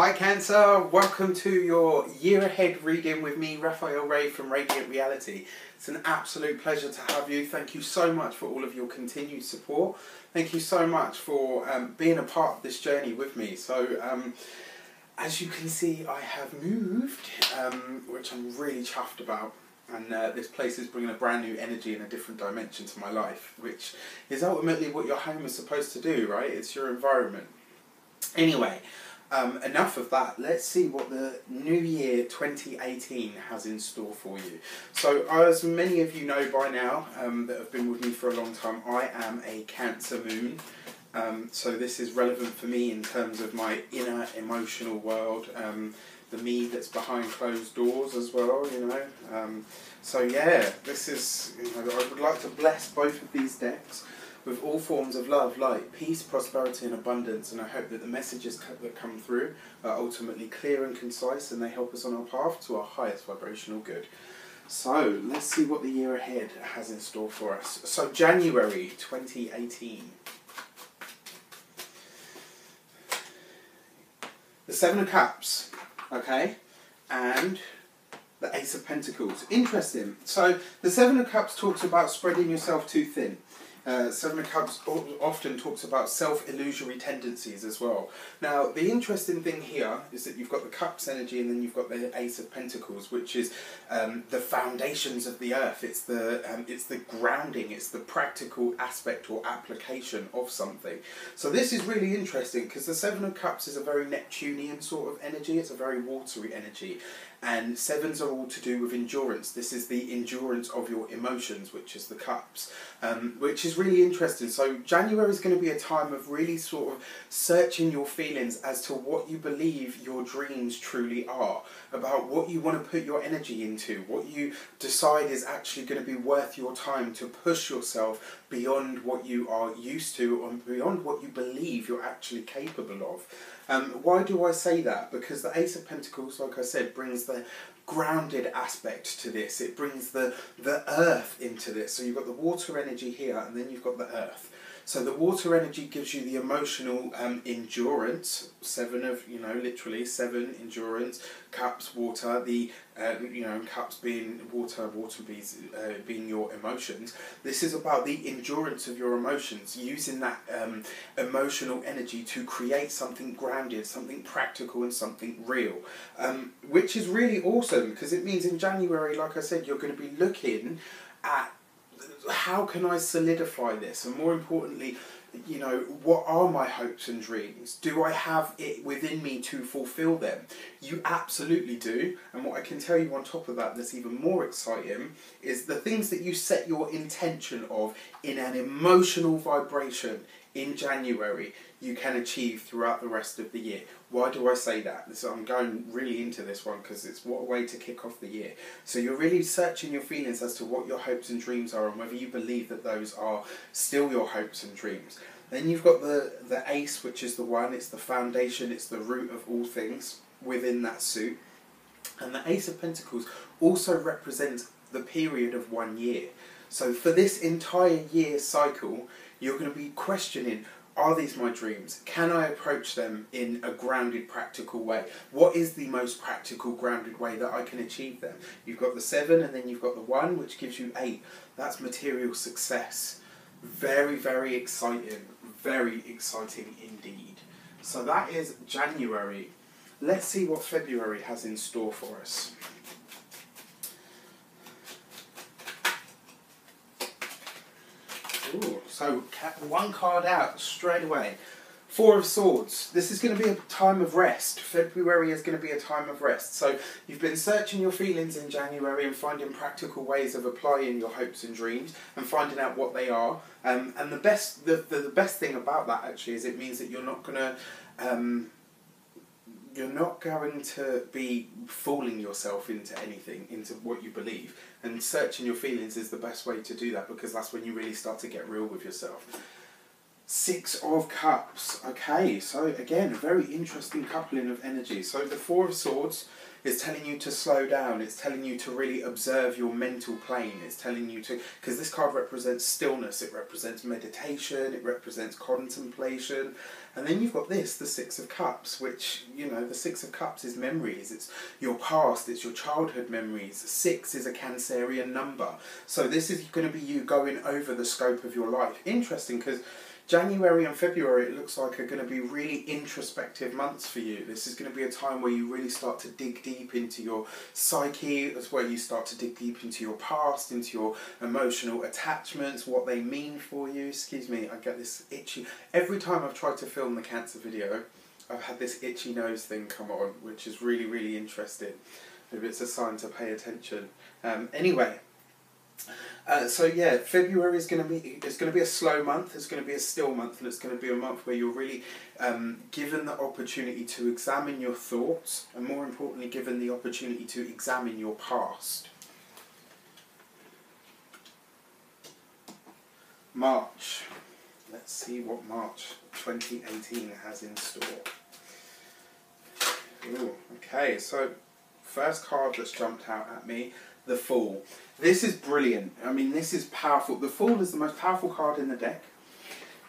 Hi Cancer, welcome to your year ahead reading with me, Raphael Ray from Radiant Reality. It's an absolute pleasure to have you. Thank you so much for all of your continued support. Thank you so much for being a part of this journey with me. So as you can see, I have moved, which I'm really chuffed about. And this place is bringing a brand new energy and a different dimension to my life, which is ultimately what your home is supposed to do, right? It's your environment. Anyway, enough of that. Let's see what the new year 2018 has in store for you. So as many of you know by now that have been with me for a long time, I am a Cancer moon. So this is relevant for me in terms of my inner emotional world, the me that's behind closed doors as well, you know. So yeah, this is, you know, I would like to bless both of these decks with all forms of love, light, peace, prosperity and abundance, and I hope that the messages that come through are ultimately clear and concise and they help us on our path to our highest vibrational good. So let's see what the year ahead has in store for us. So January 2018. The Seven of Cups, okay, and the Ace of Pentacles. Interesting. So the Seven of Cups talks about spreading yourself too thin. Seven of Cups often talks about self-illusory tendencies as well. Now, the interesting thing here is that you've got the Cups energy and then you've got the Ace of Pentacles, which is the foundations of the earth. It's the grounding, it's the practical aspect or application of something. So this is really interesting because the Seven of Cups is a very Neptunian sort of energy. It's a very watery energy. And sevens are all to do with endurance. This is the endurance of your emotions, which is the Cups, which is really interesting. So January is going to be a time of really sort of searching your feelings as to what you believe your dreams truly are, about what you want to put your energy into, what you decide is actually going to be worth your time to push yourself beyond what you are used to and beyond what you believe you're actually capable of. Why do I say that? Because the Ace of Pentacles, like I said, brings the grounded aspect to this. It brings the earth into this. So you've got the water energy here and then you've got the earth. So the water energy gives you the emotional endurance, seven of, you know, literally seven endurance, cups, water, the, you know, cups being water, being your emotions. This is about the endurance of your emotions, using that emotional energy to create something grounded, something practical and something real, which is really awesome because it means in January, like I said, you're going to be looking at how can I solidify this, and more importantly, you know, what are my hopes and dreams? Do I have it within me to fulfill them? You absolutely do, and what I can tell you on top of that that's even more exciting is the things that you set your intention of in an emotional vibration in January, you can achieve throughout the rest of the year. Why do I say that? So I'm going really into this one because it's what a way to kick off the year. So you're really searching your feelings as to what your hopes and dreams are and whether you believe that those are still your hopes and dreams. Then you've got the Ace, which is the one, it's the foundation, it's the root of all things within that suit. And the Ace of Pentacles also represents the period of 1 year. So for this entire year cycle, you're going to be questioning, are these my dreams? Can I approach them in a grounded, practical way? What is the most practical, grounded way that I can achieve them? You've got the 7 and then you've got the 1, which gives you 8. That's material success. Very, very exciting. Very exciting indeed. So that is January. Let's see what February has in store for us. Ooh, so one card out straight away. Four of Swords. This is going to be a time of rest. February is going to be a time of rest. So you've been searching your feelings in January and finding practical ways of applying your hopes and dreams and finding out what they are. And the best thing about that actually is it means that you're not going to be fooling yourself into anything, into what you believe. And searching your feelings is the best way to do that because that's when you really start to get real with yourself. Six of Cups. Okay, so again, a very interesting coupling of energy. So the Four of Swords is telling you to slow down. It's telling you to really observe your mental plane. It's telling you to, because this card represents stillness, it represents meditation, it represents contemplation. And then you've got this, the Six of Cups, which, you know, the Six of Cups is memories. It's your past, it's your childhood memories. Six is a Cancerian number. So this is going to be you going over the scope of your life. Interesting, because January and February, it looks like, are going to be really introspective months for you. This is going to be a time where you really start to dig deep into your psyche, as well. You start to dig deep into your past, into your emotional attachments, what they mean for you. Excuse me, I get this itchy. Every time I've tried to film the Cancer video, I've had this itchy nose thing come on, which is really, really interesting. Maybe it's a sign to pay attention. Anyway. So yeah, February is going to be a slow month. It's going to be a still month, and it's going to be a month where you're really given the opportunity to examine your thoughts, and more importantly, given the opportunity to examine your past. March. Let's see what March 2018 has in store. Ooh, okay, so first card that's jumped out at me, the Fool. This is brilliant. I mean, this is powerful. The Fool is the most powerful card in the deck.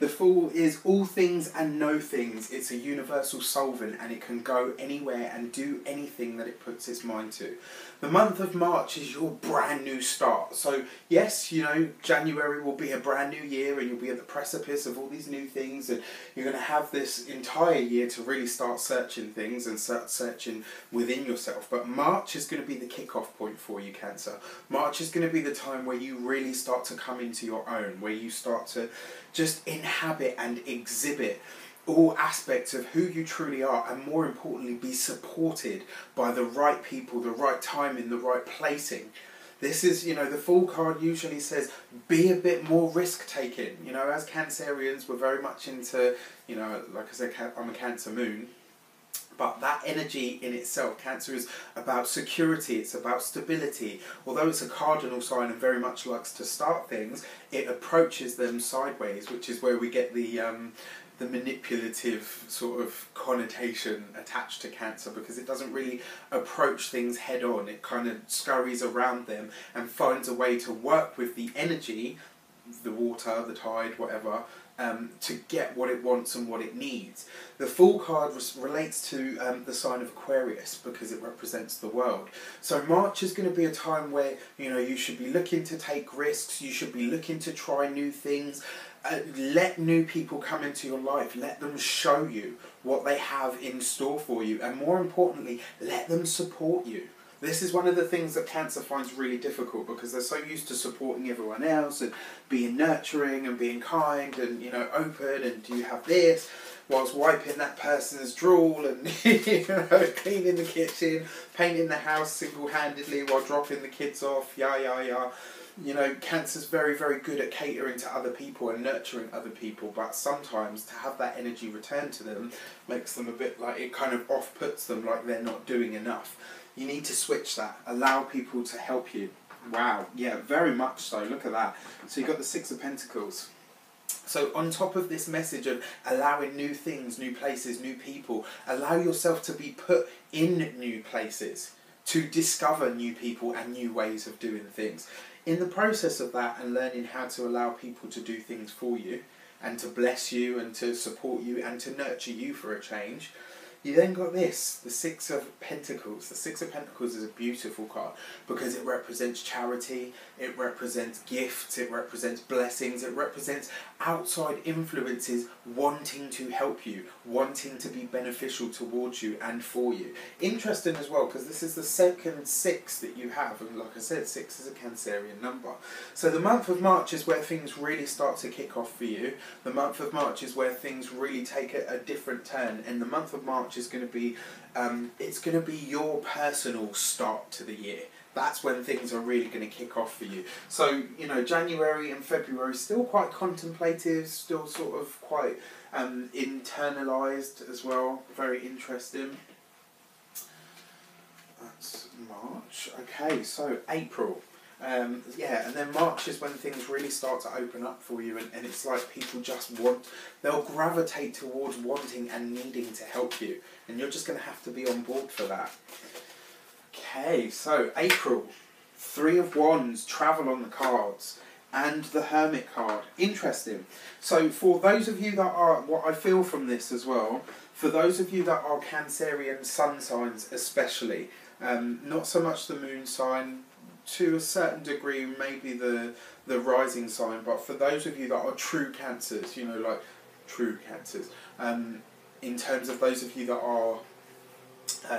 The Fool is all things and no things. It's a universal solvent, and it can go anywhere and do anything that it puts its mind to. The month of March is your brand new start. So yes, you know, January will be a brand new year, and you'll be at the precipice of all these new things, and you're going to have this entire year to really start searching things and start searching within yourself. But March is going to be the kick-off point for you, Cancer. March is going to be the time where you really start to come into your own, where you start to just inhabit and exhibit all aspects of who you truly are, and more importantly, be supported by the right people, the right timing, the right placing. This is, you know, the Fool card usually says, be a bit more risk-taking. You know, as Cancerians, we're very much into, you know, like I said, I'm a Cancer moon. But that energy in itself, Cancer, is about security, it's about stability. Although it's a cardinal sign and very much likes to start things, it approaches them sideways, which is where we get the manipulative sort of connotation attached to Cancer, because it doesn't really approach things head on. It kind of scurries around them and finds a way to work with the energy, the water, the tide, whatever, to get what it wants and what it needs. The Fool card relates to the sign of Aquarius, because it represents the world. So March is going to be a time where, you know, you should be looking to take risks, you should be looking to try new things. Let new people come into your life. Let them show you what they have in store for you, and more importantly, let them support you. This is one of the things that Cancer finds really difficult, because they're so used to supporting everyone else and being nurturing and being kind and, you know, open, and do you have this, whilst wiping that person's drool and, you know, cleaning the kitchen, painting the house single-handedly while dropping the kids off, You know, Cancer's very, very good at catering to other people and nurturing other people, but sometimes to have that energy returned to them makes them a bit like, it kind of off-puts them, like they're not doing enough. You need to switch that. Allow people to help you. Wow, yeah, very much so. Look at that. So you've got the Six of Pentacles. So on top of this message of allowing new things, new places, new people, allow yourself to be put in new places, to discover new people and new ways of doing things. In the process of that, and learning how to allow people to do things for you, and to bless you, and to support you, and to nurture you for a change, you then got this, the Six of Pentacles. The Six of Pentacles is a beautiful card, because it represents charity, it represents gifts, it represents blessings, it represents outside influences wanting to help you, wanting to be beneficial towards you and for you. Interesting as well, because this is the second six that you have, and like I said, 6 is a Cancerian number. So the month of March is where things really start to kick off for you. The month of March is where things really take a different turn, and the month of March is going to be, it's going to be your personal start to the year. That's when things are really going to kick off for you. So, you know, January and February still quite contemplative, still sort of quite internalised as well. Very interesting. That's March. Okay, so April. Yeah, and then March is when things really start to open up for you, and it's like people just they'll gravitate towards wanting and needing to help you, and you're just going to have to be on board for that. Okay, so April, 3 of Wands, travel on the cards, and the Hermit card. Interesting. So for those of you that are, what I feel from this as well, for those of you that are Cancerian sun signs especially, not so much the moon sign, to a certain degree maybe the rising sign, but for those of you that are true Cancers, you know, like true Cancers, in terms of those of you that are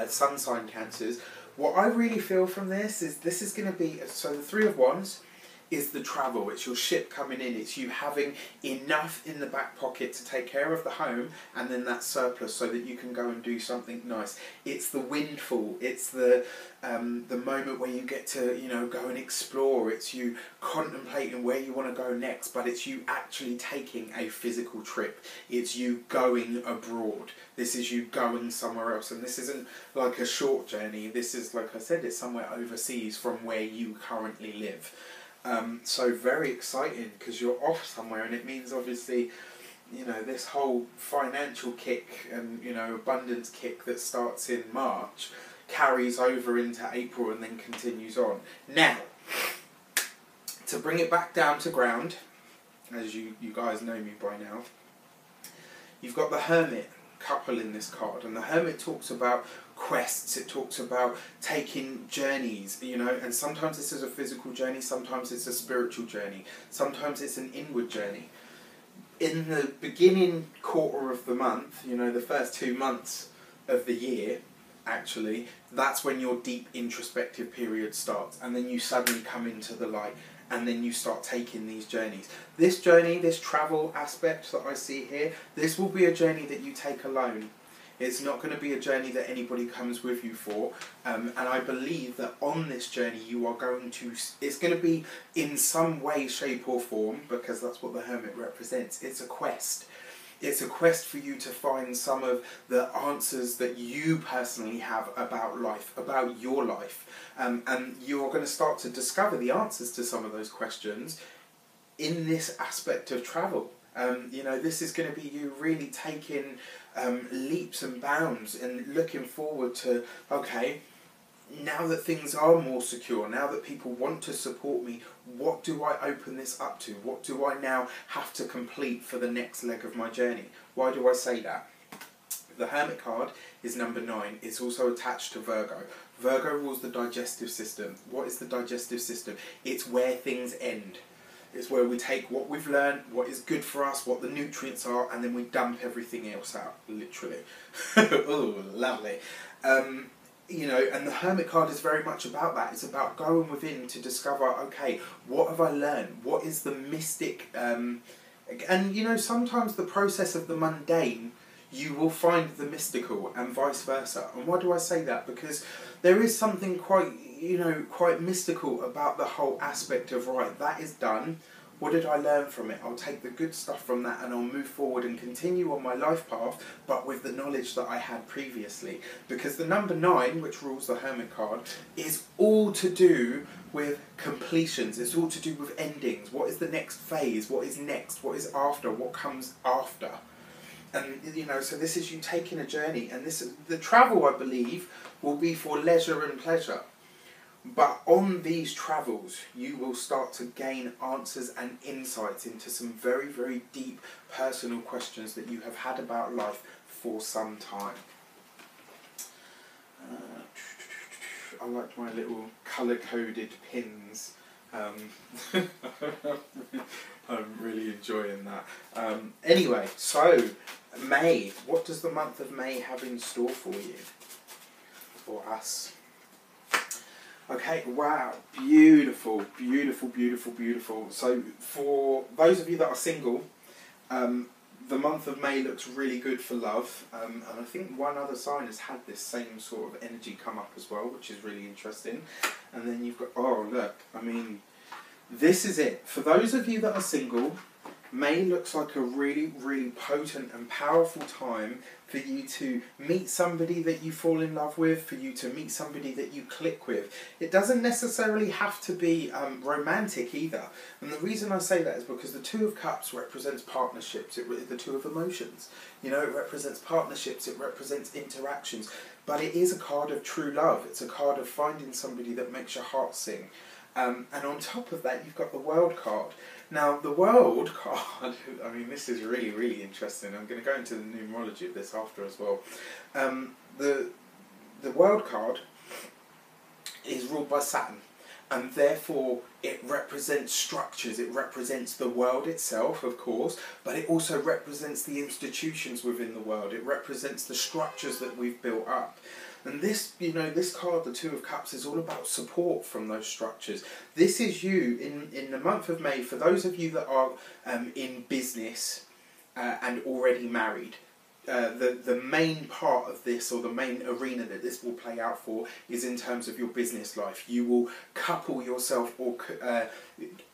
sun sign Cancers, what I really feel from this is going to be, so the 3 of Wands is the travel, it's your ship coming in, it's you having enough in the back pocket to take care of the home, and then that surplus so that you can go and do something nice. It's the windfall, it's the moment where you get to, you know, go and explore, it's you contemplating where you want to go next, but it's you actually taking a physical trip, it's you going abroad, this is you going somewhere else, and this isn't like a short journey, this is, like I said, it's somewhere overseas from where you currently live. So very exciting, because you're off somewhere, and it means obviously, you know, this whole financial kick and, you know, abundance kick that starts in March carries over into April and then continues on. Now, to bring it back down to ground, as you guys know me by now, you've got the Hermit couple in this card, and the Hermit talks about quests, it talks about taking journeys, you know, and sometimes this is a physical journey, sometimes it's a spiritual journey, sometimes it's an inward journey. In the beginning quarter of the month, you know, the first 2 months of the year, actually, that's when your deep introspective period starts, and then you suddenly come into the light, and then you start taking these journeys. This journey, this travel aspect that I see here, this will be a journey that you take alone. It's not going to be a journey that anybody comes with you for, and I believe that on this journey you are going to, it's going to be in some way, shape or form, because that's what the Hermit represents. It's a quest. It's a quest for you to find some of the answers that you personally have about life, about your life. And you're going to start to discover the answers to some of those questions in this aspect of travel. You know, this is going to be you really taking leaps and bounds and looking forward to, okay, now that things are more secure, now that people want to support me, what do I open this up to? What do I now have to complete for the next leg of my journey? Why do I say that? The Hermit card is number 9. It's also attached to Virgo. Virgo rules the digestive system. What is the digestive system? It's where things end. It's where we take what we've learned, what is good for us, what the nutrients are, and then we dump everything else out, literally. Oh, lovely. You know, and the Hermit card is very much about that. It's about going within to discover, okay, what have I learned? What is the mystic? And, you know, sometimes the process of the mundane, you will find the mystical, and vice versa. And why do I say that? Because there is something quite, you know, quite mystical about the whole aspect of, right, that is done. What did I learn from it? I'll take the good stuff from that and I'll move forward and continue on my life path, but with the knowledge that I had previously. Because the number 9, which rules the Hermit card, is all to do with completions. It's all to do with endings. What is the next phase? What is next? What is after? What comes after? And, you know, so this is you taking a journey. And this is, the travel, I believe, will be for leisure and pleasure. But on these travels, you will start to gain answers and insights into some very, very deep personal questions that you have had about life for some time. I like my little colour-coded pins. I'm really enjoying that. Anyway, so May. What does the month of May have in store for you? For us? Okay, wow, beautiful, beautiful, beautiful, beautiful. So for those of you that are single, the month of May looks really good for love. And I think one other sign has had this same sort of energy come up as well, which is really interesting. And then you've got, oh look, I mean, this is it. For those of you that are single, May looks like a really, really potent and powerful time for you to meet somebody that you fall in love with, for you to meet somebody that you click with. It doesn't necessarily have to be romantic either. And the reason I say that is because the Two of Cups represents partnerships, the Two of Emotions. You know, it represents partnerships, it represents interactions. But it is a card of true love. It's a card of finding somebody that makes your heart sing. And on top of that, you've got the World card. Now, the World card, I mean, this is really, really interesting. I'm going to go into the numerology of this after as well. The World card is ruled by Saturn, and therefore it represents structures. It represents the world itself, of course, but it also represents the institutions within the world. It represents the structures that we've built up. And this, you know, this card, the Two of Cups, is all about support from those structures. This is you in the month of May, for those of you that are in business and already married. The main part of this, or the main arena that this will play out for, is in terms of your business life. You will couple yourself or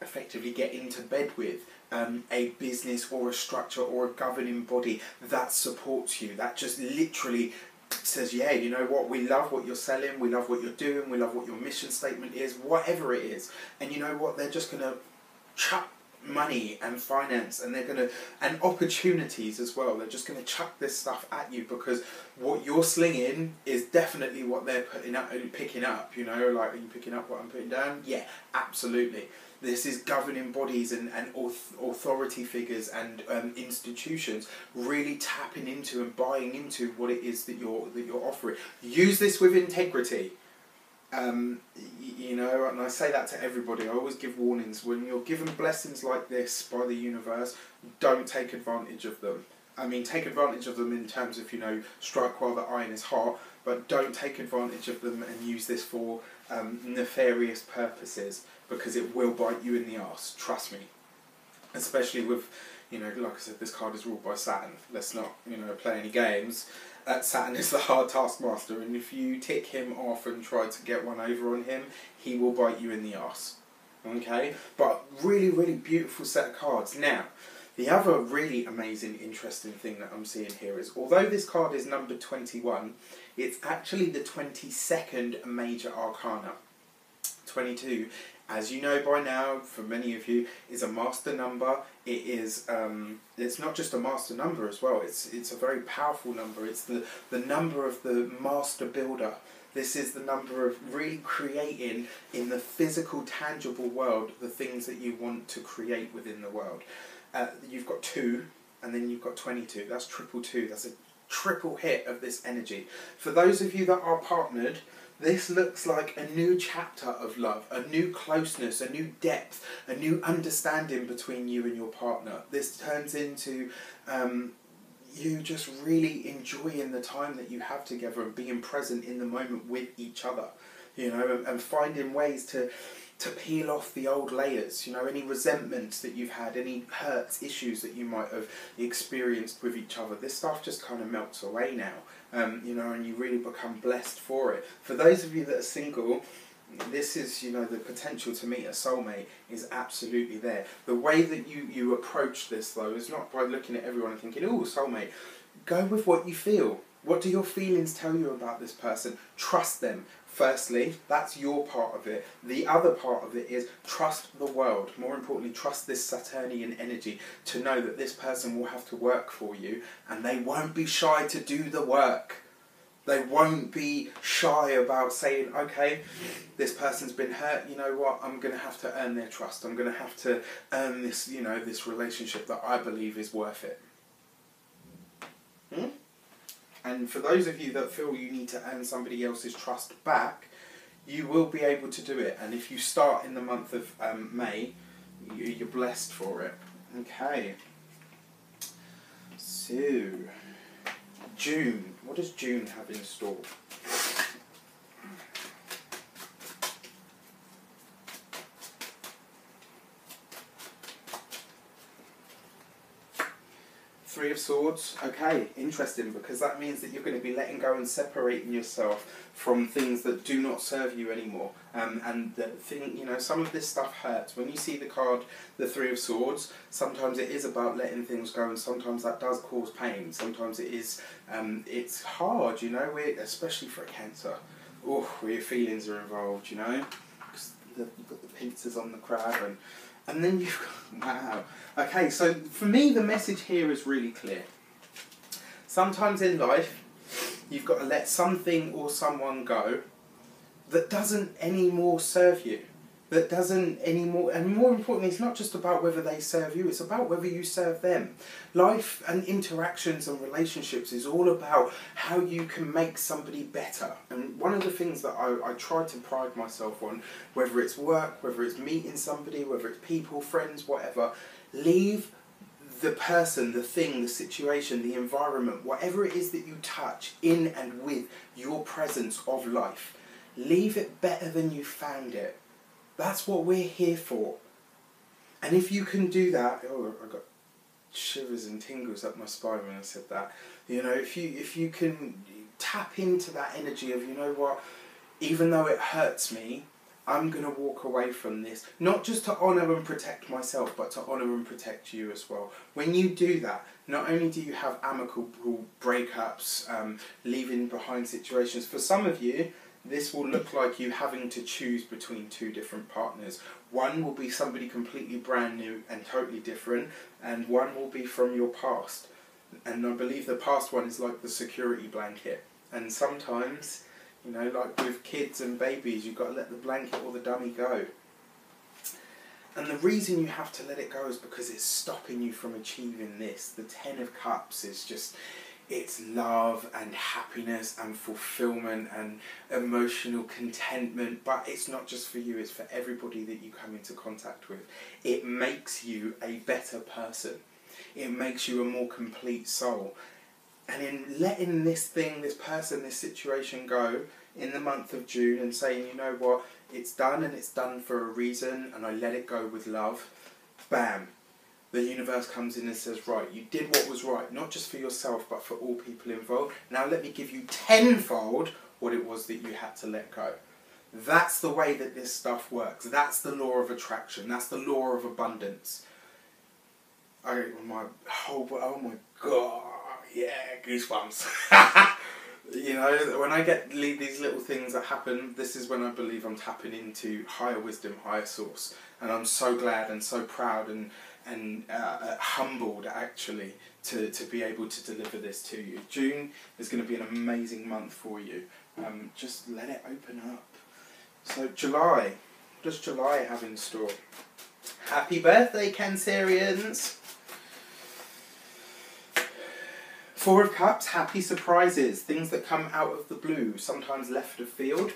effectively get into bed with a business or a structure or a governing body that supports you, that just literally says, yeah, you know what, we love what you're selling, we love what you're doing, we love what your mission statement is, whatever it is. And you know what, they're just going to chuck money and finance, and they're going to, and opportunities as well, they're just going to chuck this stuff at you, because what you're slinging is definitely what they're picking up, you know, like, are you picking up what I'm putting down? Yeah, absolutely. This is governing bodies and authority figures and institutions really tapping into and buying into what it is that you're offering. Use this with integrity. You know, and I say that to everybody. I always give warnings. When you're given blessings like this by the universe, don't take advantage of them. I mean, take advantage of them in terms of, you know, strike while the iron is hot, but don't take advantage of them and use this for nefarious purposes, because it will bite you in the arse, trust me. Especially with, you know, like I said, this card is ruled by Saturn. Let's not, you know, play any games. Saturn is the hard taskmaster, and if you tick him off and try to get one over on him, he will bite you in the arse. Okay? But really, really beautiful set of cards. Now, the other really amazing, interesting thing that I'm seeing here is, although this card is numbered 21, it's actually the 22nd major arcana. 22, as you know by now, for many of you, is a master number. It is, it's not just a master number as well, it's a very powerful number. It's the number of the master builder. This is the number of really creating in the physical, tangible world the things that you want to create within the world. You've got 2, and then you've got 22. That's triple 2. That's a triple hit of this energy. For those of you that are partnered, this looks like a new chapter of love, a new closeness, a new depth, a new understanding between you and your partner. This turns into you just really enjoying the time that you have together and being present in the moment with each other, you know, and finding ways to peel off the old layers, you know, any resentments that you've had, any hurts, issues that you might have experienced with each other. This stuff just kind of melts away now, you know, and you really become blessed for it. For those of you that are single, this is, you know, the potential to meet a soulmate is absolutely there. The way that you approach this, though, is not by looking at everyone and thinking, oh, soulmate. Go with what you feel. What do your feelings tell you about this person? Trust them. Firstly, that's your part of it. The other part of it is trust the world. More importantly, trust this Saturnian energy to know that this person will have to work for you, and they won't be shy to do the work. They won't be shy about saying, okay, this person's been hurt, you know what, I'm going to have to earn their trust. I'm going to have to earn this, you know, this relationship that I believe is worth it. And for those of you that feel you need to earn somebody else's trust back, you will be able to do it. And if you start in the month of May, you're blessed for it. Okay. So, June. What does June have in store? Three of Swords, okay, interesting, because that means that you're going to be letting go and separating yourself from things that do not serve you anymore. And the thing, you know, some of this stuff hurts. When you see the card, the Three of Swords, sometimes it is about letting things go, and sometimes that does cause pain. Sometimes it is, it's hard, you know, especially for a Cancer, where your feelings are involved, you know, because you've got the pincers on the crab, and then you've got, wow. Okay, so for me the message here is really clear. Sometimes in life, you've got to let something or someone go that doesn't anymore serve you. That doesn't anymore, and more importantly, it's not just about whether they serve you, it's about whether you serve them. Life and interactions and relationships is all about how you can make somebody better. And one of the things that I try to pride myself on, whether it's work, whether it's meeting somebody, whether it's people, friends, whatever, leave the person, the thing, the situation, the environment, whatever it is that you touch in and with your presence of life, leave it better than you found it. That's what we're here for. And if you can do that, I got shivers and tingles up my spine when I said that. You know, if you can tap into that energy of, you know what, even though it hurts me, I'm going to walk away from this, not just to honour and protect myself, but to honour and protect you as well. When you do that, not only do you have amicable breakups, leaving behind situations, for some of you, this will look like you having to choose between two different partners. One will be somebody completely brand new and totally different, and one will be from your past. And I believe the past one is like the security blanket. And sometimes, you know, like with kids and babies, you've got to let the blanket or the dummy go. And the reason you have to let it go is because it's stopping you from achieving this. The Ten of Cups is just, it's love and happiness and fulfillment and emotional contentment, but it's not just for you, it's for everybody that you come into contact with. It makes you a better person. It makes you a more complete soul. And in letting this thing, this person, this situation go in the month of June and saying, you know what, it's done and it's done for a reason, and I let it go with love, bam. The universe comes in and says, right, you did what was right, not just for yourself, but for all people involved. Now let me give you tenfold what it was that you had to let go. That's the way that this stuff works. That's the law of attraction. That's the law of abundance. Oh my God, yeah, goosebumps. You know, when I get these little things that happen, this is when I believe I'm tapping into higher wisdom, higher source. And I'm so glad and so proud and humbled actually to be able to deliver this to you. June is going to be an amazing month for you. Just let it open up. So July, what does July have in store? Happy birthday, Cancerians! Four of Cups, happy surprises, things that come out of the blue, sometimes left of field.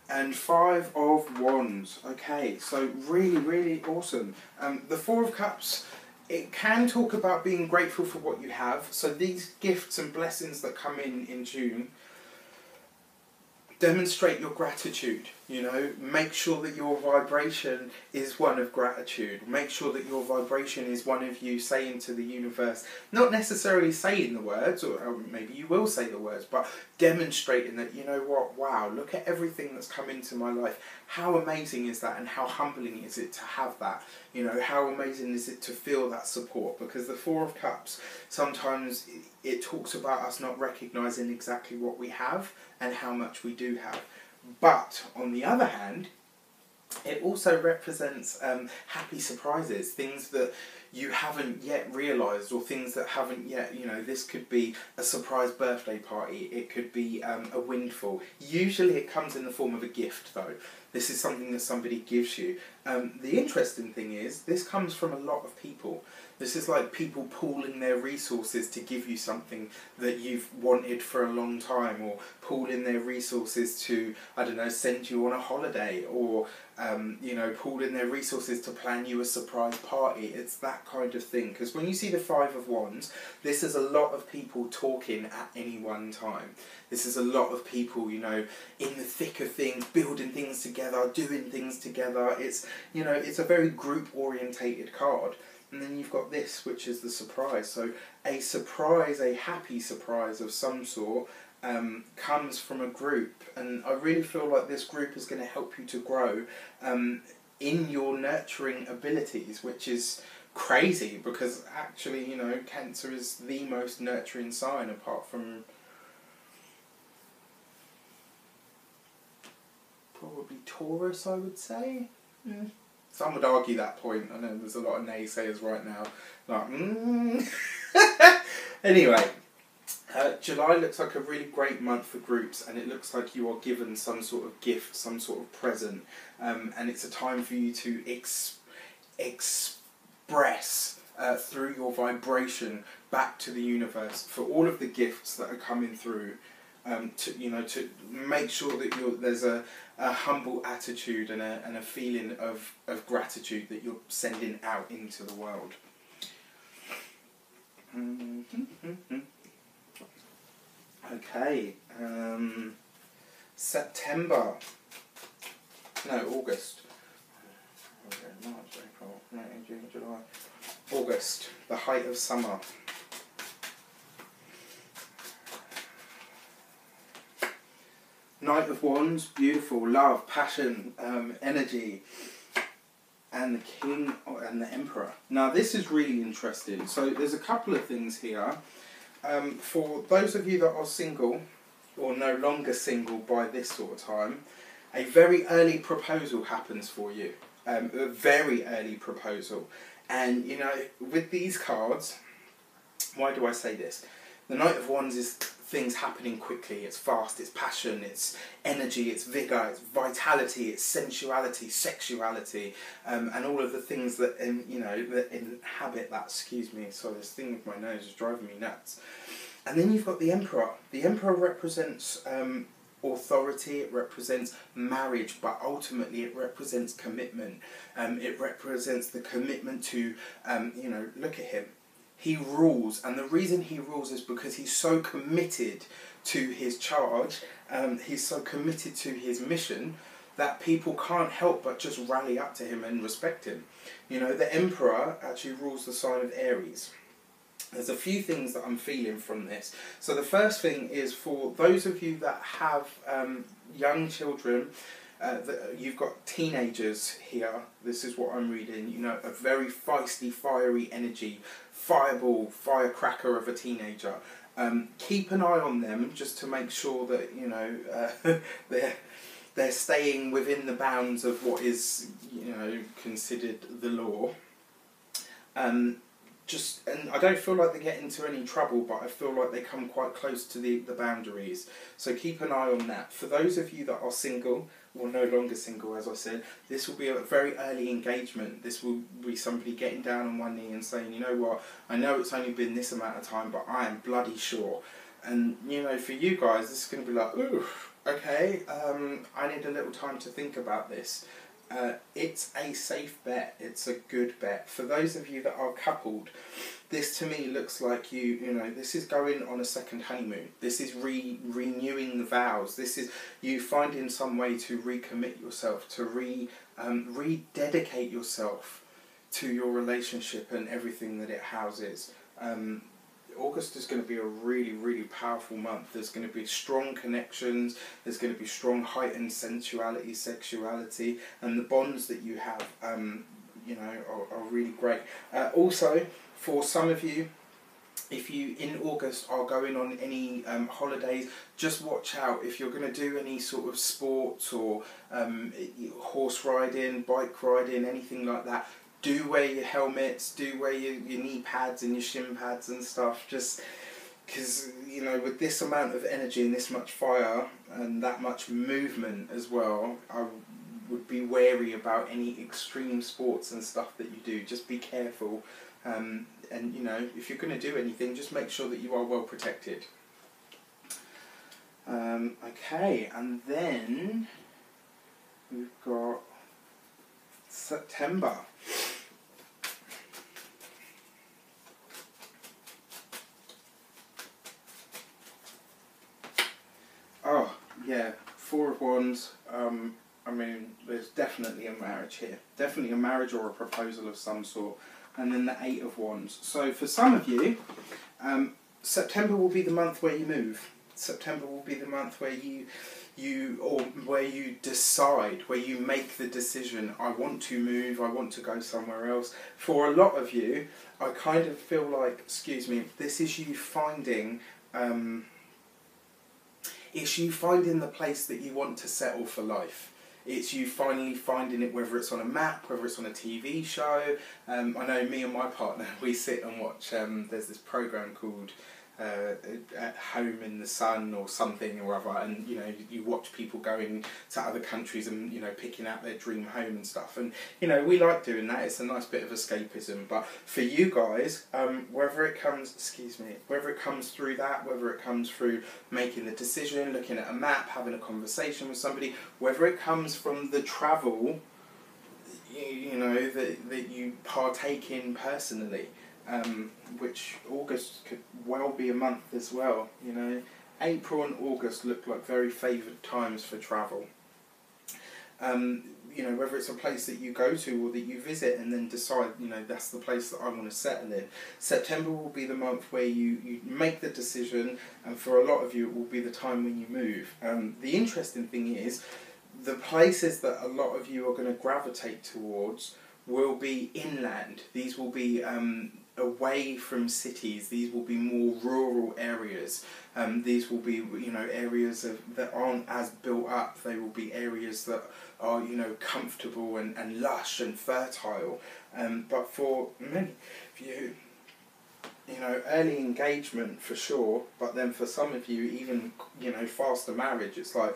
And Five of Wands. Okay, so really, really awesome. The Four of Cups, it can talk about being grateful for what you have. So these gifts and blessings that come in June, demonstrate your gratitude, you know, make sure that your vibration is one of gratitude. Make sure that your vibration is one of you saying to the universe, not necessarily saying the words, or maybe you will say the words, but demonstrating that, you know what, wow, look at everything that's come into my life. How amazing is that, and how humbling is it to have that? You know, how amazing is it to feel that support? Because the Four of Cups, sometimes it talks about us not recognising exactly what we have and how much we do have. But on the other hand, it also represents happy surprises, things that you haven't yet realised, or things that haven't yet, you know, this could be a surprise birthday party, it could be a windfall. Usually it comes in the form of a gift though. This is something that somebody gives you. The interesting thing is, this comes from a lot of people. This is like people pooling their resources to give you something that you've wanted for a long time, or pooling their resources to, I don't know, send you on a holiday, or, you know, pooling their resources to plan you a surprise party. It's that kind of thing. Because when you see the Five of Wands, this is a lot of people talking at any one time. This is a lot of people, you know, in the thick of things, building things together, doing things together. It's, you know, it's a very group-orientated card. And then you've got this, which is the surprise. So a surprise, a happy surprise of some sort, comes from a group. And I really feel like this group is going to help you to grow in your nurturing abilities, which is crazy because actually, you know, Cancer is the most nurturing sign apart from probably Taurus, I would say. Mm. Some would argue that point. I know there's a lot of naysayers right now. Like, Anyway, July looks like a really great month for groups, and it looks like you are given some sort of gift, some sort of present, and it's a time for you to express through your vibration back to the universe for all of the gifts that are coming through. To make sure that there's a humble attitude and a feeling of gratitude that you're sending out into the world. Okay, September. No, August. March, April, May, June, July. August, the height of summer. Knight of Wands, beautiful, love, passion, energy, and the King and the Emperor. Now this is really interesting. So there's a couple of things here. For those of you that are single, or no longer single by this sort of time, a very early proposal happens for you. A very early proposal. And you know, with these cards, why do I say this? The Knight of Wands is things happening quickly. It's fast, it's passion, it's energy, it's vigour, it's vitality, it's sensuality, sexuality, and all of the things that that inhabit that. Excuse me, sorry, this thing with my nose is driving me nuts. And then you've got the Emperor. The Emperor represents authority, it represents marriage, but ultimately it represents commitment. It represents the commitment to, look at him. He rules, and the reason he rules is because he's so committed to his charge, he's so committed to his mission, that people can't help but just rally up to him and respect him. You know, the Emperor actually rules the sign of Aries. There's a few things that I'm feeling from this. So the first thing is for those of you that have young children, you've got teenagers here. This is what I'm reading. You know, a very feisty, fiery energy, fireball, firecracker of a teenager. Keep an eye on them just to make sure that they're staying within the bounds of what is considered the law. And I don't feel like they get into any trouble, but I feel like they come quite close to the boundaries. So keep an eye on that. For those of you that are single, or no longer single, as I said, this will be a very early engagement. This will be somebody getting down on one knee and saying, you know what, I know it's only been this amount of time, but I am bloody sure. And, for you guys, this is going to be like, ooh, okay, I need a little time to think about this. It's a safe bet. It's a good bet. For those of you that are coupled, this to me looks like this is going on a second honeymoon. This is renewing the vows. This is you finding some way to recommit yourself, to rededicate yourself to your relationship and everything that it houses. August is going to be a really, really powerful month. There's going to be strong connections, there's going to be strong heightened sensuality, sexuality, and the bonds that you have, are really great. Also, for some of you, if you in August are going on any holidays, just watch out. If you're going to do any sort of sports or horse riding, bike riding, anything like that, do wear your helmets, do wear your knee pads and your shin pads and stuff, just because, with this amount of energy and this much fire and that much movement as well, I would be wary about any extreme sports and stuff that you do. Just be careful, and if you're going to do anything, just make sure that you are well protected. Okay, and then we've got September. Oh, yeah, Four of Wands. There's definitely a marriage here. Definitely a marriage or a proposal of some sort. and then the Eight of Wands. So for some of you, September will be the month where you move. September will be the month where where you decide, where you make the decision, I want to move, I want to go somewhere else. For a lot of you, I kind of feel like, excuse me, this is you finding, it's you finding the place that you want to settle for life. It's you finally finding it, whether it's on a map, whether it's on a TV show. I know me and my partner, we sit and watch, there's this programme called At Home in the Sun or something or other, and you know, you watch people going to other countries and, you know, picking out their dream home and stuff, and you know, we like doing that. It's a nice bit of escapism. But for you guys, whether it comes through that, whether it comes through making the decision, looking at a map, having a conversation with somebody, whether it comes from the travel, you know, that you partake in personally, which August could well be a month as well. You know, April and August look like very favoured times for travel. You know, whether it's a place that you go to or that you visit and then decide, you know, that's the place that I want to settle in. September will be the month where you make the decision, and for a lot of you it will be the time when you move. The interesting thing is, the places that a lot of you are going to gravitate towards will be inland. These will be away from cities. These will be more rural areas. These will be, you know, areas that aren't as built up. They will be areas that are, you know, comfortable and lush and fertile. But for many of you, you know, early engagement for sure, but then for some of you, even, you know, faster marriage. It's like,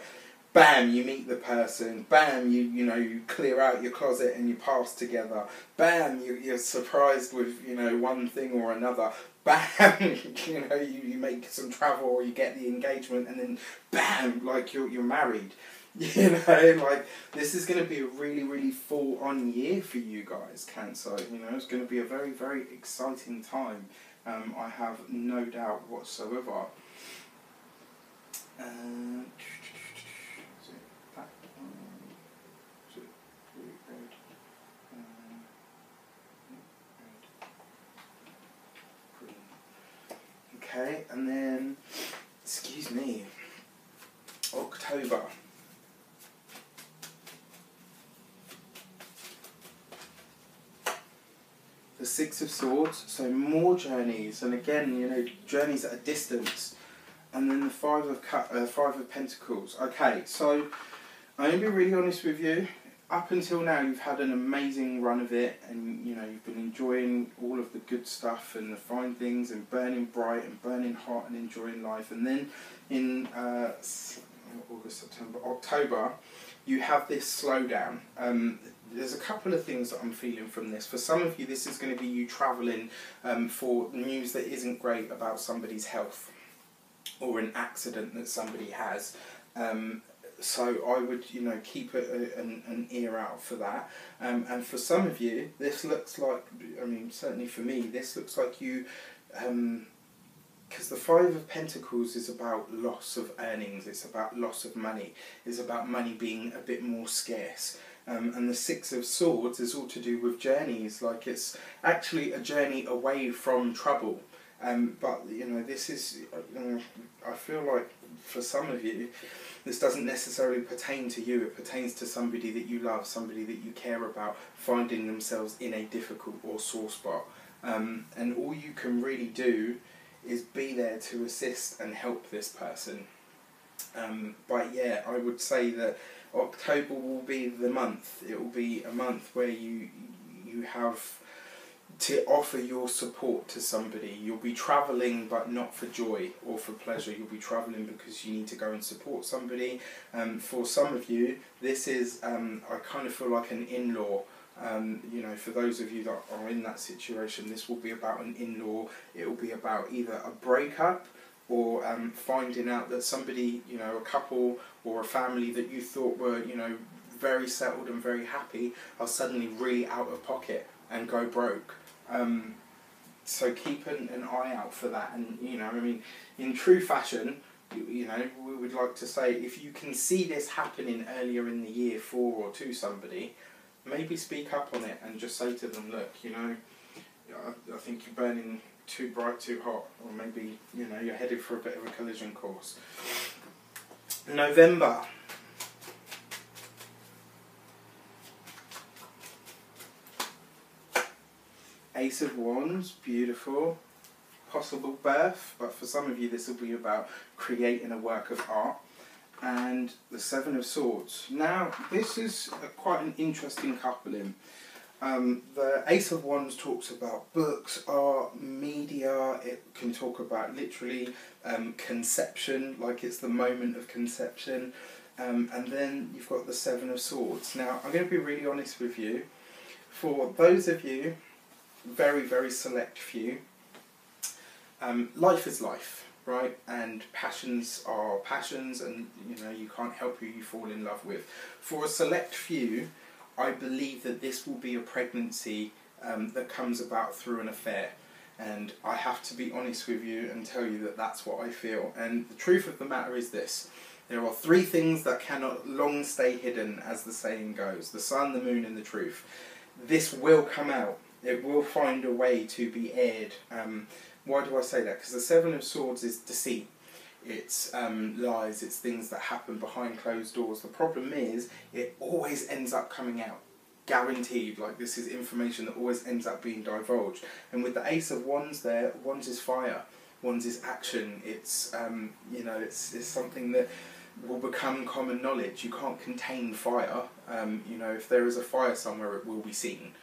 bam, you meet the person, bam, you know, you clear out your closet and you pass together, bam, you're surprised with, you know, one thing or another, bam, you know, you make some travel or you get the engagement, and then bam, like you're married. You know, like, this is going to be a really, really full-on year for you guys, Cancer. You know, it's going to be a very, very exciting time. I have no doubt whatsoever. Okay, and then, excuse me, October. The Six of Swords, so more journeys, and again, you know, journeys at a distance. And then the Five of Pentacles. Okay, so I'm going to be really honest with you. Up until now, you've had an amazing run of it, and you know, you've been enjoying all of the good stuff and the fine things, and burning bright and burning hot and enjoying life. And then in August, September, October, you have this slowdown. There's a couple of things that I'm feeling from this. For some of you, this is going to be you travelling for news that isn't great about somebody's health or an accident that somebody has. So I would, you know, keep an ear out for that. And for some of you, this looks like, I mean, certainly for me, this looks like you, because the Five of Pentacles is about loss of earnings, it's about loss of money, it's about money being a bit more scarce. And the Six of Swords is all to do with journeys, like it's actually a journey away from trouble. But, you know, this is, I feel like for some of you, this doesn't necessarily pertain to you. It pertains to somebody that you love, somebody that you care about, finding themselves in a difficult or sore spot. And all you can really do is be there to assist and help this person. But yeah, I would say that October will be the month. It will be a month where you have to offer your support to somebody. You'll be travelling, but not for joy or for pleasure. You'll be travelling because you need to go and support somebody. For some of you, this is, I kind of feel like an in-law. You know, for those of you that are in that situation, this will be about an in-law. It will be about either a breakup or finding out that somebody, you know, a couple or a family that you thought were, you know, very settled and very happy are suddenly really out of pocket and go broke. So keep an eye out for that. And, you know, I mean, in true fashion, you know, we would like to say, if you can see this happening earlier in the year for or to somebody, maybe speak up on it and just say to them, look, you know, I think you're burning too bright, too hot, or maybe, you know, you're headed for a bit of a collision course. November. Ace of Wands, beautiful. Possible birth, but for some of you this will be about creating a work of art. And the Seven of Swords. Now, this is quite an interesting coupling. The Ace of Wands talks about books, art, media. It can talk about literally conception, like it's the moment of conception. And then you've got the Seven of Swords. Now, I'm going to be really honest with you. For those of you, very, very select few, life is life, right? And passions are passions, and you know, you can't help who you fall in love with. For a select few, I believe that this will be a pregnancy that comes about through an affair. And I have to be honest with you and tell you that that's what I feel. And the truth of the matter is this. There are three things that cannot long stay hidden, as the saying goes. The sun, the moon, and the truth. This will come out. It will find a way to be aired. Why do I say that? Because the Seven of Swords is deceit. It's lies, it's things that happen behind closed doors. The problem is, it always ends up coming out. Guaranteed. Like, this is information that always ends up being divulged. And with the Ace of Wands there, Wands is fire. Wands is action. It's, you know, it's something that will become common knowledge. You can't contain fire. You know, if there is a fire somewhere, it will be seen.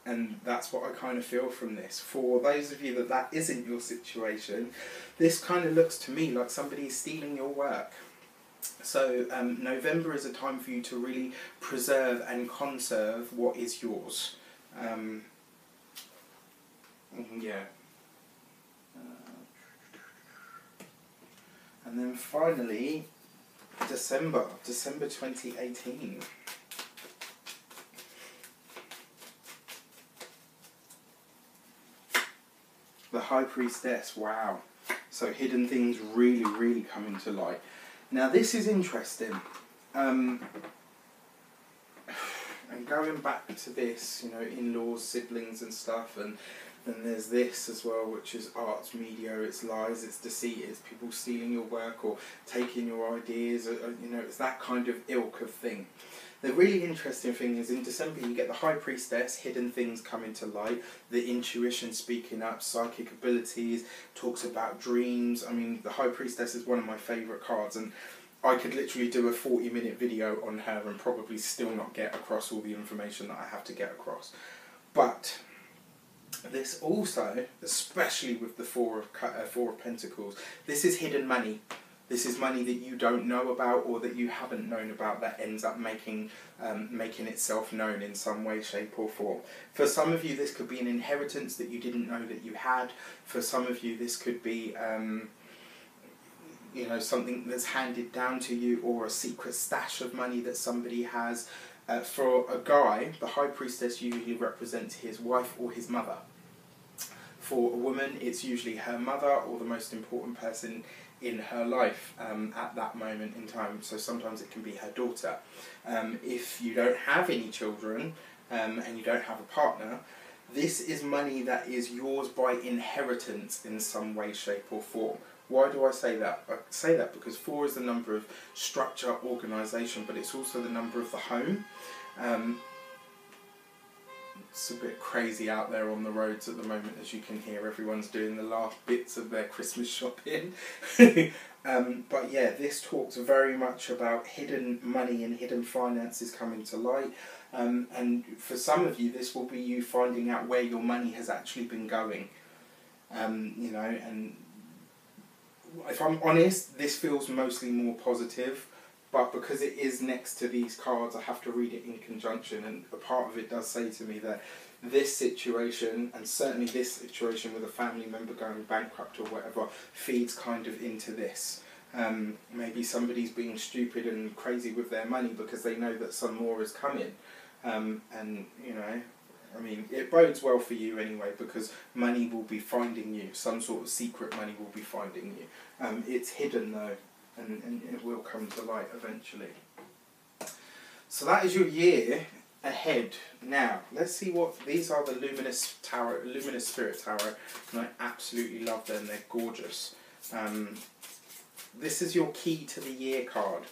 And that's what I kind of feel from this. For those of you that isn't your situation, this kind of looks to me like somebody is stealing your work. So November is a time for you to really preserve and conserve what is yours. Yeah. And then finally, December 2018. The High Priestess, wow. So hidden things really, really come into light. Now this is interesting. And going back to this, you know, in-laws, siblings and stuff, and then there's this as well, which is arts, media, it's lies, it's deceit, it's people stealing your work or taking your ideas, or, you know, it's that kind of ilk of thing. The really interesting thing is in December you get the High Priestess, hidden things come into light, the intuition speaking up, psychic abilities, talks about dreams. I mean, the High Priestess is one of my favourite cards, and I could literally do a 40-minute video on her and probably still not get across all the information that I have to get across. But this also, especially with the Four of Pentacles, this is hidden money. This is money that you don't know about or that you haven't known about that ends up making itself known in some way, shape or form. For some of you this could be an inheritance that you didn't know that you had. For some of you this could be you know, something that's handed down to you, or a secret stash of money that somebody has. For a guy, the High Priestess usually represents his wife or his mother. For a woman, it's usually her mother or the most important person in her life at that moment in time. So sometimes it can be her daughter. If you don't have any children and you don't have a partner, this is money that is yours by inheritance in some way, shape or form. Why do I say that? I say that because 4 is the number of structure, organisation, but it's also the number of the home. It's a bit crazy out there on the roads at the moment, as you can hear. Everyone's doing the last bits of their Christmas shopping. But yeah, this talks very much about hidden money and hidden finances coming to light. And for some of you, this will be you finding out where your money has actually been going. You know, and if I'm honest, this feels mostly more positive. But because it is next to these cards, I have to read it in conjunction, and a part of it does say to me that this situation, and certainly this situation with a family member going bankrupt or whatever, feeds kind of into this. Maybe somebody's being stupid and crazy with their money because they know that some more is coming. And, you know, I mean, it bodes well for you anyway, because money will be finding you. Some sort of secret money will be finding you. It's hidden though. And it will come to light eventually. So that is your year. ahead. Now, let's see what these are. The Luminous Tarot, Luminous Spirit Tarot, and I absolutely love them. They're gorgeous. This is your key to the year card.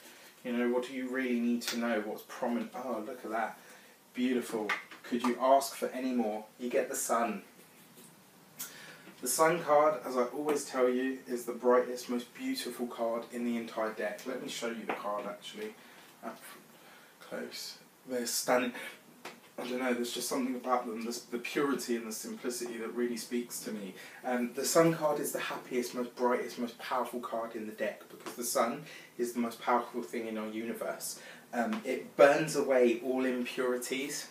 You know, what do you really need to know? What's prominent? Oh, look at that. Beautiful. Could you ask for any more? You get the Sun. The Sun card, as I always tell you, is the brightest, most beautiful card in the entire deck. Let me show you the card actually, up close. They're stunning. I don't know, there's just something about them, the purity and the simplicity that really speaks to me. The Sun card is the happiest, most brightest, most powerful card in the deck, because the Sun is the most powerful thing in our universe. It burns away all impurities.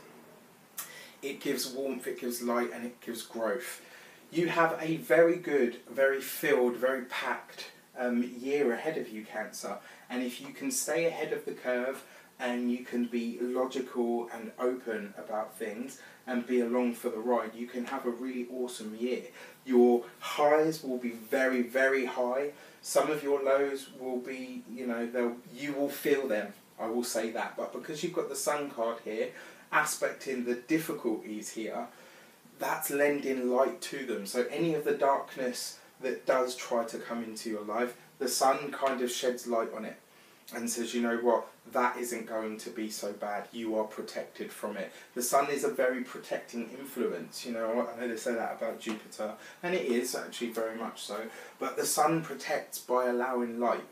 It gives warmth, it gives light, and it gives growth. You have a very good, very filled, very packed year ahead of you, Cancer. And if you can stay ahead of the curve and you can be logical and open about things and be along for the ride, you can have a really awesome year. Your highs will be very, very high. Some of your lows will be, you know, you will feel them. I will say that. But because you've got the Sun card here, aspecting the difficulties here, that's lending light to them. So any of the darkness that does try to come into your life, the Sun kind of sheds light on it and says, you know what, that isn't going to be so bad. You are protected from it. The Sun is a very protecting influence. You know, I know they say that about Jupiter, and it is actually very much so. But the Sun protects by allowing light.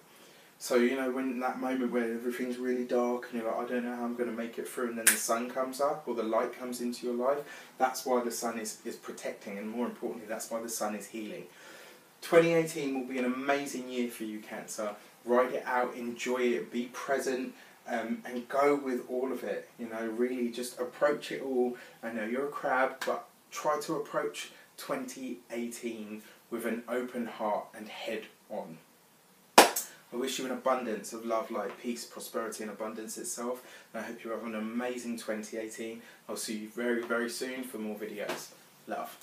So, you know, when that moment where everything's really dark and you're like, I don't know how I'm going to make it through, and then the Sun comes up or the light comes into your life, that's why the Sun is protecting, and more importantly, that's why the Sun is healing. 2018 will be an amazing year for you, Cancer. Ride it out, enjoy it, be present, and go with all of it. You know, really just approach it all. I know you're a crab, but try to approach 2018 with an open heart and head on. I wish you an abundance of love, light, peace, prosperity and abundance itself. And I hope you have an amazing 2018. I'll see you very, very soon for more videos. Love.